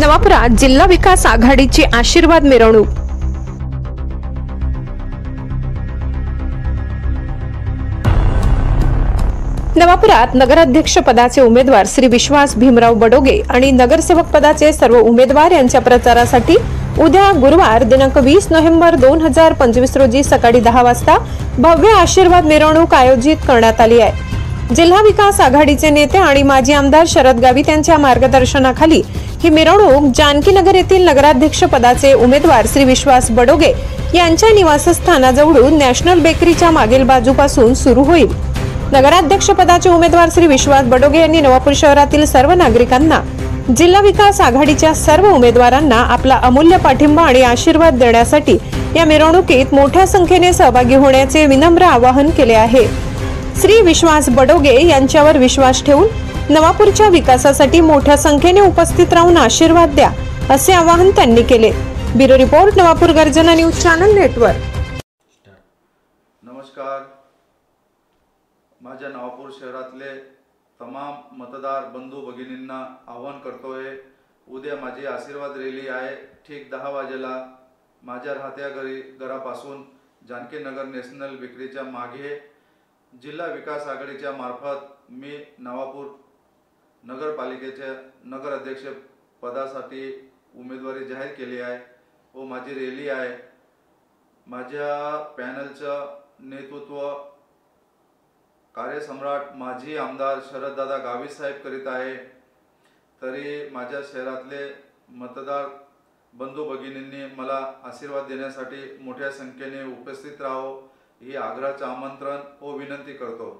नवापुरात जिल्हा विकास आघाडीची आशीर्वाद मिरवणूक। नवापुरात नगराध्यक्ष पदाचे उमेदवार श्री विश्वास भीमराव बडोगे आणि नगरसेवक पदाचे सर्व उमेदवार यांच्या प्रचारासाठी उद्या गुरुवार दिनांक 20 नोव्हेंबर 2025 रोजी सकाळी 10 वाजता भव्य आशीर्वाद मिरवणूक आयोजित करण्यात आली आहे। जिल्हा विकास आघाडीचे नेते आणि माजी आमदार शरद गावित यांच्या मार्गदर्शनाखाली ही मिरवणूक जानकीनगर येथील नगराध्यक्ष पदाचे उमेदवार श्री विश्वास बडोगे यांच्या निवासस्थानाजवळून नॅशनल बेकरीच्या मागील बाजूपासून सुरू होईल। नगराध्यक्ष पदाचे उमेदवार श्री विश्वास बडोगे यांनी नवापूर शहरातील सर्व नागरिकांना, जिल्हा विकास आघाडीच्या सर्व उमेदवारांना आपला अमूल्य पाठिंबा आणि आशीर्वाद देण्यासाठी या मिरवणुकीत मोठ्या संख्येने सहभागी होण्याचे विनम्र आवाहन केले आहे। श्री विश्वास बडोगे यांच्यावर विश्वास ठेवून नवापूरच्या विकासासाठी मोठ्या संख्येने उपस्थित राहून आशीर्वाद द्या, असे आवाहन त्यांनी केले। ब्युरो रिपोर्ट, नवापूर गर्जना न्यूज चॅनल नेटवर्क। नमस्कार, माझ्या नवापूर शहरातले तमाम मतदार बंधू भगिनींना आवाहन करतोय। उद्या माझी आशीर्वाद रॅली आहे। ठीक 10 वाजेला माझ्या राहत्या घरापासून जानकीनगर नॅशनल बेकरीच्या मागे जिल्हा विकास आघाडीच्या मार्फत मी नवापूर नगरपालिकेच्या नगराध्यक्ष पदासाठी उमेदवारी जाहीर केली आहे व माझी रॅली आहे। माझ्या पॅनलचं नेतृत्व कार्यसम्राट माजी आमदार शरददादा गावित साहेब करीत आहे। तरी माझ्या शहरातले मतदार बंधू भगिनींनी मला आशीर्वाद देण्यासाठी मोठ्या संख्येने उपस्थित राहावं ही आग्रहाचं आमंत्रण व विनंती करतो।